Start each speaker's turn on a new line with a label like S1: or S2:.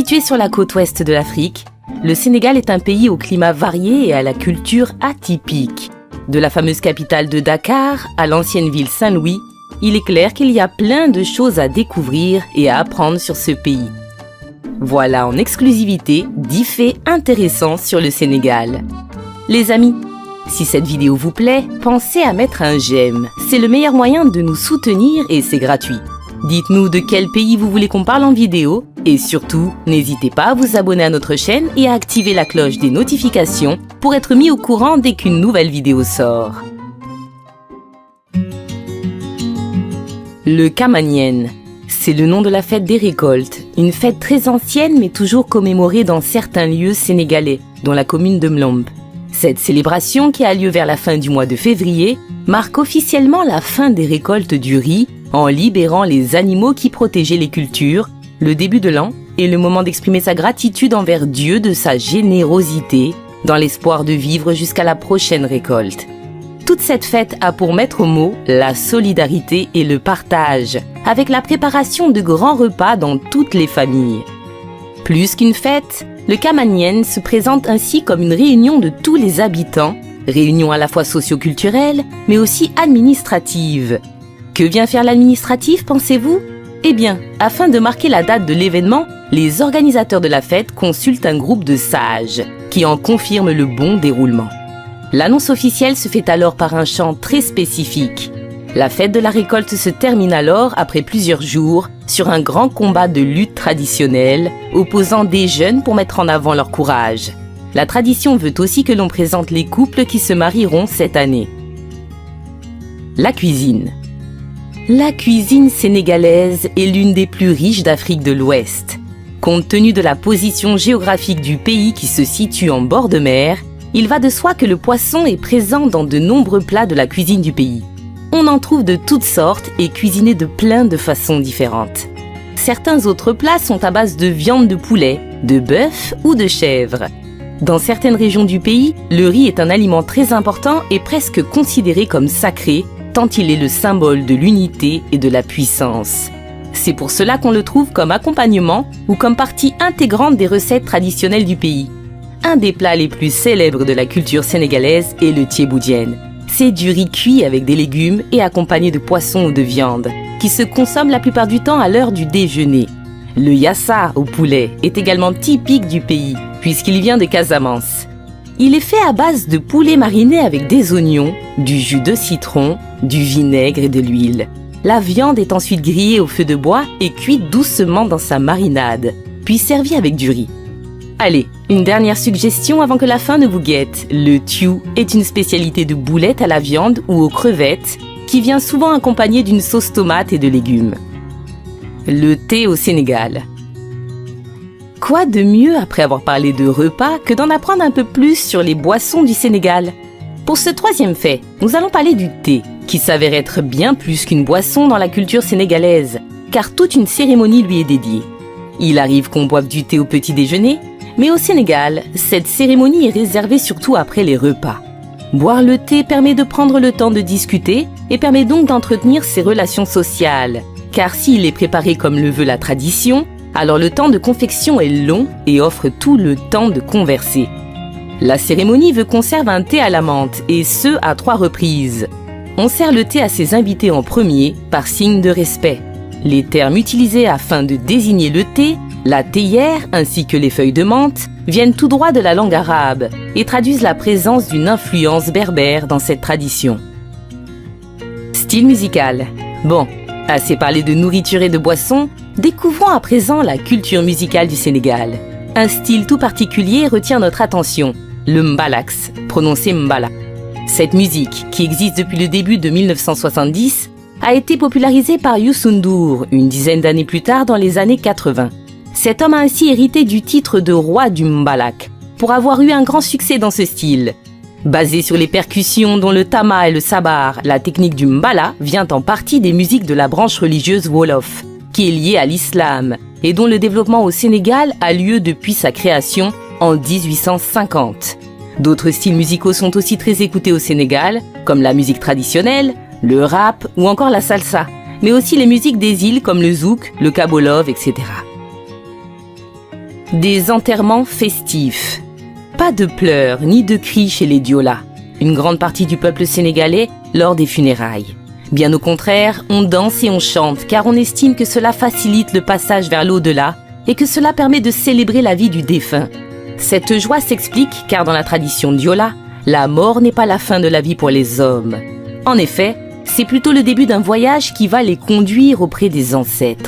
S1: Situé sur la côte ouest de l'Afrique, le Sénégal est un pays au climat varié et à la culture atypique. De la fameuse capitale de Dakar à l'ancienne ville Saint-Louis, il est clair qu'il y a plein de choses à découvrir et à apprendre sur ce pays. Voilà en exclusivité 10 faits intéressants sur le Sénégal. Les amis, si cette vidéo vous plaît, pensez à mettre un j'aime. C'est le meilleur moyen de nous soutenir et c'est gratuit. Dites-nous de quel pays vous voulez qu'on parle en vidéo et surtout, n'hésitez pas à vous abonner à notre chaîne et à activer la cloche des notifications pour être mis au courant dès qu'une nouvelle vidéo sort. Le Kamanienne, c'est le nom de la fête des récoltes, une fête très ancienne mais toujours commémorée dans certains lieux sénégalais, dont la commune de Mlombe. Cette célébration, qui a lieu vers la fin du mois de février, marque officiellement la fin des récoltes du riz en libérant les animaux qui protégeaient les cultures, le début de l'an et le moment d'exprimer sa gratitude envers Dieu de sa générosité, dans l'espoir de vivre jusqu'à la prochaine récolte. Toute cette fête a pour maître mot la solidarité et le partage, avec la préparation de grands repas dans toutes les familles. Plus qu'une fête, le Kamanienne se présente ainsi comme une réunion de tous les habitants, réunion à la fois socio-culturelle, mais aussi administrative. Que vient faire l'administratif, pensez-vous ? Eh bien, afin de marquer la date de l'événement, les organisateurs de la fête consultent un groupe de sages, qui en confirment le bon déroulement. L'annonce officielle se fait alors par un chant très spécifique. La fête de la récolte se termine alors, après plusieurs jours, sur un grand combat de lutte traditionnelle, opposant des jeunes pour mettre en avant leur courage. La tradition veut aussi que l'on présente les couples qui se marieront cette année. La cuisine. La cuisine sénégalaise est l'une des plus riches d'Afrique de l'Ouest. Compte tenu de la position géographique du pays qui se situe en bord de mer, il va de soi que le poisson est présent dans de nombreux plats de la cuisine du pays. On en trouve de toutes sortes et cuisinés de plein de façons différentes. Certains autres plats sont à base de viande de poulet, de bœuf ou de chèvre. Dans certaines régions du pays, le riz est un aliment très important et presque considéré comme sacré, tant il est le symbole de l'unité et de la puissance. C'est pour cela qu'on le trouve comme accompagnement ou comme partie intégrante des recettes traditionnelles du pays. Un des plats les plus célèbres de la culture sénégalaise est le thiéboudiène. C'est du riz cuit avec des légumes et accompagné de poisson ou de viande, qui se consomme la plupart du temps à l'heure du déjeuner. Le yassa au poulet est également typique du pays, puisqu'il vient de Casamance. Il est fait à base de poulet mariné avec des oignons, du jus de citron, du vinaigre et de l'huile. La viande est ensuite grillée au feu de bois et cuite doucement dans sa marinade, puis servie avec du riz. Allez, une dernière suggestion avant que la faim ne vous guette. Le thiou est une spécialité de boulettes à la viande ou aux crevettes, qui vient souvent accompagnée d'une sauce tomate et de légumes. Le thé au Sénégal. Quoi de mieux après avoir parlé de repas que d'en apprendre un peu plus sur les boissons du Sénégal ? Pour ce troisième fait, nous allons parler du thé, qui s'avère être bien plus qu'une boisson dans la culture sénégalaise, car toute une cérémonie lui est dédiée. Il arrive qu'on boive du thé au petit déjeuner, mais au Sénégal, cette cérémonie est réservée surtout après les repas. Boire le thé permet de prendre le temps de discuter et permet donc d'entretenir ses relations sociales, car s'il est préparé comme le veut la tradition, alors le temps de confection est long et offre tout le temps de converser. La cérémonie veut qu'on serve un thé à la menthe, et ce à 3 reprises. On sert le thé à ses invités en premier, par signe de respect. Les termes utilisés afin de désigner le thé, la théière ainsi que les feuilles de menthe, viennent tout droit de la langue arabe et traduisent la présence d'une influence berbère dans cette tradition. Style musical. Bon, assez parlé de nourriture et de boissons, découvrons à présent la culture musicale du Sénégal. Un style tout particulier retient notre attention, le mbalax, prononcé mbala. Cette musique, qui existe depuis le début de 1970, a été popularisée par Youssou N'Dour une dizaine d'années plus tard dans les années 80. Cet homme a ainsi hérité du titre de roi du mbalax, pour avoir eu un grand succès dans ce style. Basé sur les percussions dont le tama et le sabar, la technique du mbala vient en partie des musiques de la branche religieuse Wolof, qui est liée à l'islam, et dont le développement au Sénégal a lieu depuis sa création en 1850. D'autres styles musicaux sont aussi très écoutés au Sénégal, comme la musique traditionnelle, le rap ou encore la salsa, mais aussi les musiques des îles comme le zouk, le kabolov, etc. Des enterrements festifs. Pas de pleurs ni de cris chez les Diola, une grande partie du peuple sénégalais, lors des funérailles. Bien au contraire, on danse et on chante car on estime que cela facilite le passage vers l'au-delà et que cela permet de célébrer la vie du défunt. Cette joie s'explique car dans la tradition Diola, la mort n'est pas la fin de la vie pour les hommes. En effet, c'est plutôt le début d'un voyage qui va les conduire auprès des ancêtres.